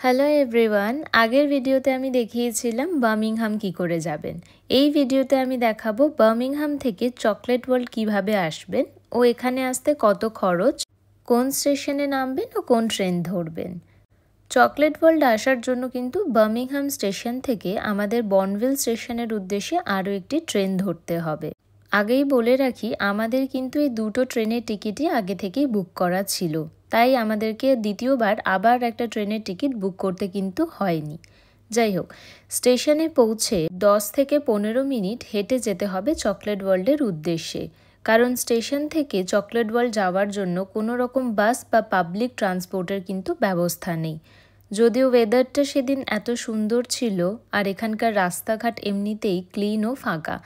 Hello everyone, আগের ভিডিওতে আমি দেখিয়েছিলাম বার্মিংহাম কি করে যাবেন। এই ভিডিওতে আমি দেখাবো বার্মিংহাম থেকে চকলেট ওয়ার্ল্ড কিভাবে আসবেন ও এখানে আসতে কত খরচ, কোন স্টেশনে নামবেন ও কোন ট্রেন ধরবেন। চকলেট ওয়ার্ল্ড আসার জন্য কিন্তু বার্মিংহাম স্টেশন থেকে আমাদের বনভিল স্টেশনের উদ্দেশ্যে আরও একটি ট্রেন ধরতে হবে। আগেই বলে রাখি, আমাদের কিন্তু এই দুটো ট্রেনের টিকিটই আগে থেকেই বুক করা ছিল, তাই আমাদেরকে দ্বিতীয়বার আবার একটা ট্রেনের টিকিট বুক করতে কিন্তু হয়নি। যাই হোক, স্টেশনে পৌঁছে 10 থেকে 15 মিনিট হেঁটে যেতে হবে চকলেট ওয়ার্ল্ডের উদ্দেশ্যে, কারণ স্টেশন থেকে চকলেট ওয়ার্ল্ড যাওয়ার জন্য কোনো রকম বাস বা পাবলিক ট্রান্সপোর্টের কিন্তু ব্যবস্থা নেই। যদিও ওয়েদারটা সেদিন এত সুন্দর ছিল আর এখানকার রাস্তাঘাট এমনিতেই ক্লিন ও ফাঁকা,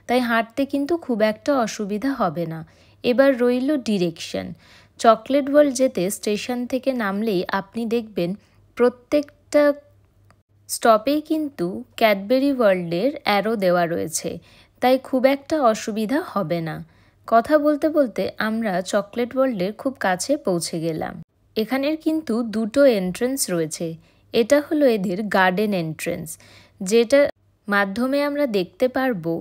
তাই হাঁটতে কিন্তু খুব একটা অসুবিধা হবে না। এবার রইল ডিরেকশন। চকলেট ওয়ার্ল্ড যেতে স্টেশন থেকে নামলেই আপনি দেখবেন প্রত্যেকটা স্টপেই কিন্তু ক্যাডবেরি ওয়ার্ল্ডের অ্যারো দেওয়া রয়েছে, তাই খুব একটা অসুবিধা হবে না। কথা বলতে বলতে আমরা চকলেট ওয়ার্ল্ডের খুব কাছে পৌঁছে গেলাম। এখানের কিন্তু দুটো এন্ট্রেন্স রয়েছে। এটা হলো এদের গার্ডেন এন্ট্রেন্স, যেটা মাধ্যমে আমরা দেখতে পারবো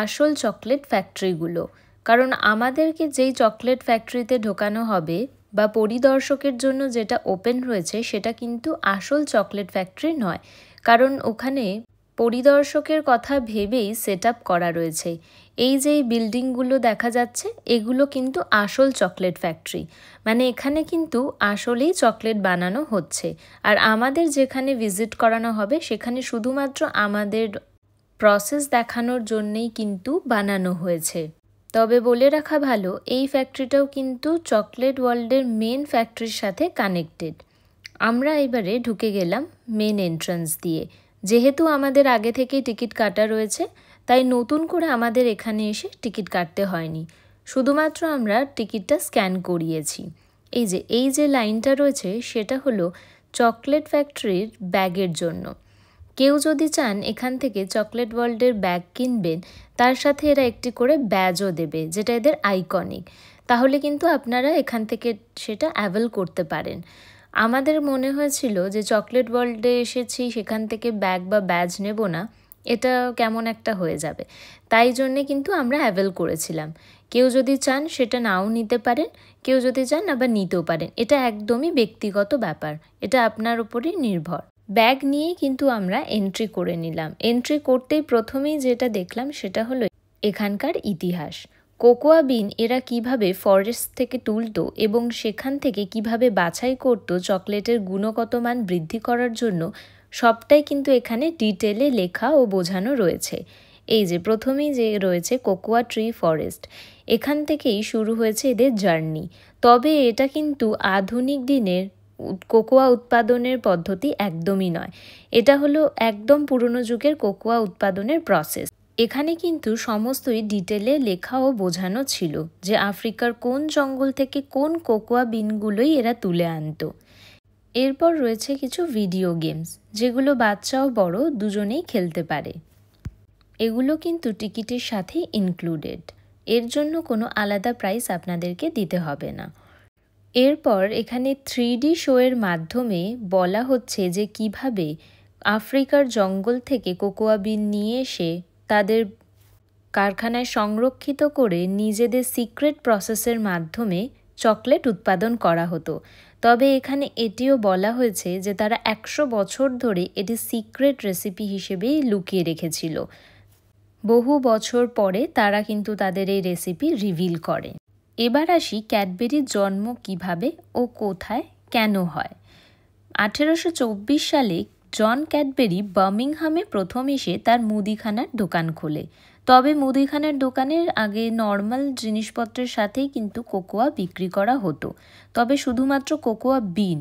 আসল চকলেট ফ্যাক্টরিগুলো। কারণ আমাদেরকে যেই চকলেট ফ্যাক্টরিতে ঢোকানো হবে বা পরিদর্শকের জন্য যেটা ওপেন রয়েছে সেটা কিন্তু আসল চকলেট ফ্যাক্টরি নয়, কারণ ওখানে পরিদর্শকের কথা ভেবেই সেট আপ করা রয়েছে। এই যে বিল্ডিংগুলো দেখা যাচ্ছে, এগুলো কিন্তু আসল চকলেট ফ্যাক্টরি, মানে এখানে কিন্তু আসলেই চকলেট বানানো হচ্ছে। আর আমাদের যেখানে ভিজিট করানো হবে সেখানে শুধুমাত্র আমাদের প্রসেস দেখানোর জন্যেই কিন্তু বানানো হয়েছে। তবে বলে রাখা ভালো, এই ফ্যাক্টরিটাও কিন্তু চকলেট ওয়ার্ল্ডের মেন ফ্যাক্টরির সাথে কানেক্টেড। আমরা এবারে ঢুকে গেলাম মেন এন্ট্রান্স দিয়ে। যেহেতু আমাদের আগে থেকেই টিকিট কাটা রয়েছে, তাই নতুন করে আমাদের এখানে এসে টিকিট কাটতে হয়নি, শুধুমাত্র আমরা টিকিটটা স্ক্যান করিয়েছি। এই যে লাইনটা রয়েছে সেটা হলো চকলেট ফ্যাক্টরির ব্যাগের জন্য। কেউ যদি চান এখান থেকে চকলেট ওয়ার্ল্ডের ব্যাগ কিনবেন, তার সাথে এরা একটি করে ব্যাজও দেবে, যেটা এদের আইকনিক। তাহলে কিন্তু আপনারা এখান থেকে সেটা অ্যাভেল করতে পারেন। আমাদের মনে হয়েছিল যে চকলেট ওয়ার্ল্ডে এসেছি, সেখান থেকে ব্যাগ বা ব্যাজ নেব না, এটা কেমন একটা হয়ে যাবে, তাই জন্যে কিন্তু আমরা অ্যাভেল করেছিলাম। কেউ যদি চান সেটা নাও নিতে পারেন, কেউ যদি চান আবার নিতেও পারেন। এটা একদমই ব্যক্তিগত ব্যাপার, এটা আপনার উপরই নির্ভর। ব্যাগ নিয়েই কিন্তু আমরা এন্ট্রি করে নিলাম। এন্ট্রি করতেই প্রথমেই যেটা দেখলাম সেটা হলো এখানকার ইতিহাস। কোকোয়া বিন এরা কিভাবে ফরেস্ট থেকে তুলতো এবং সেখান থেকে কিভাবে বাছাই করতো চকলেটের গুণগত মান বৃদ্ধি করার জন্য, সবটাই কিন্তু এখানে ডিটেলে লেখা ও বোঝানো রয়েছে। এই যে প্রথমেই যে রয়েছে কোকোয়া ট্রি ফরেস্ট, এখান থেকেই শুরু হয়েছে এদের জার্নি। তবে এটা কিন্তু আধুনিক দিনের কোকোয়া উৎপাদনের পদ্ধতি একদমই নয়, এটা হলো একদম পুরনো যুগের কোকোয়া উৎপাদনের প্রসেস। এখানে কিন্তু সমস্তই ডিটেলে লেখা ও বোঝানো ছিল যে আফ্রিকার কোন জঙ্গল থেকে কোন কোকোয়া বিনগুলোই এরা তুলে আনতো। এরপর রয়েছে কিছু ভিডিও গেমস, যেগুলো বাচ্চা ও বড় দুজনেই খেলতে পারে। এগুলো কিন্তু টিকিটের সাথে ইনক্লুডেড, এর জন্য কোনো আলাদা প্রাইস আপনাদেরকে দিতে হবে না। এরপর এখানে 3D শোয়ের মাধ্যমে বলা হচ্ছে যে কিভাবে আফ্রিকার জঙ্গল থেকে কোকোয়া বিন নিয়ে এসে তাদের কারখানায় সংরক্ষিত করে নিজেদের সিক্রেট প্রসেসের মাধ্যমে চকলেট উৎপাদন করা হতো। তবে এখানে এটিও বলা হয়েছে যে তারা 100 বছর ধরে এটি সিক্রেট রেসিপি হিসেবেই লুকিয়ে রেখেছিল। বহু বছর পরে তারা কিন্তু তাদের এই রেসিপি রিভিল করে। এবার আসি ক্যাডবেরির জন্ম কিভাবে ও কোথায় কেন হয়। 1824 সালে জন ক্যাডবেরি বার্মিংহামে প্রথম এসে তার মুদিখানার দোকান খোলে। তবে মুদিখানার দোকানের আগে নর্মাল জিনিসপত্রের সাথেই কিন্তু কোকোয়া বিক্রি করা হতো, তবে শুধুমাত্র কোকোয়া বিন,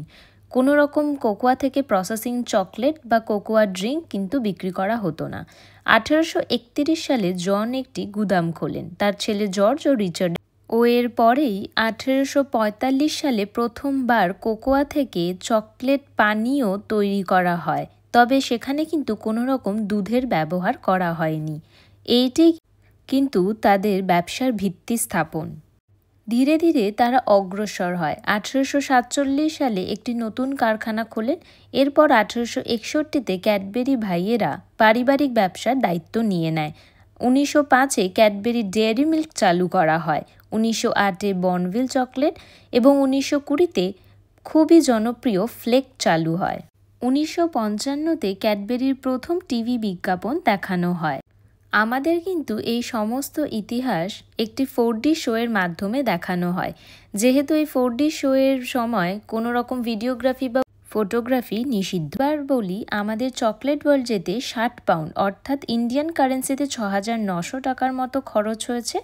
কোনো রকম কোকোয়া থেকে প্রসেসিং চকলেট বা কোকোয়া ড্রিঙ্ক কিন্তু বিক্রি করা হতো না। 1831 সালে জন একটি গুদাম খোলেন তার ছেলে জর্জ ও রিচার্ড, ও এর পরেই 1845 সালে প্রথমবার কোকোয়া থেকে চকলেট পানীয় তৈরি করা হয়, তবে সেখানে কিন্তু কোনো রকম দুধের ব্যবহার করা হয়নি। এইটি কিন্তু তাদের ব্যবসার ভিত্তি স্থাপন। ধীরে ধীরে তারা অগ্রসর হয়। 1847 সালে একটি নতুন কারখানা খোলেন। এরপর 1861-তে ক্যাডবেরি ভাইয়েরা পারিবারিক ব্যবসার দায়িত্ব নিয়ে নেয়। 1905-এ ক্যাডবেরি ডেয়ারি মিল্ক চালু করা হয়। 1908-এ বর্নভিল চকলেট এবং 1920-তে খুবই জনপ্রিয় ফ্লেক চালু হয়। 1955-তে ক্যাডবেরির প্রথম টিভি বিজ্ঞাপন দেখানো হয়। আমাদের কিন্তু এই সমস্ত ইতিহাস একটি 4D শোয়ের মাধ্যমে দেখানো হয়। যেহেতু এই 4D শোয়ের সময় কোনো রকম ভিডিওগ্রাফি বা ফটোগ্রাফি নিষিদ্ধ। এবার বলি, আমাদের চকলেট ওয়ার্ল্ড যেতে 60 পাউন্ড অর্থাৎ ইন্ডিয়ান কারেন্সিতে 6900 টাকার মতো খরচ হয়েছে।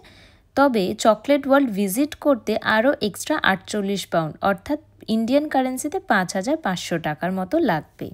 তবে চকলেট ওয়ার্ল্ড ভিজিট করতে আরও এক্সট্রা 48 পাউন্ড অর্থাৎ ইন্ডিয়ান কারেন্সিতে 5500 টাকার মতো লাগবে।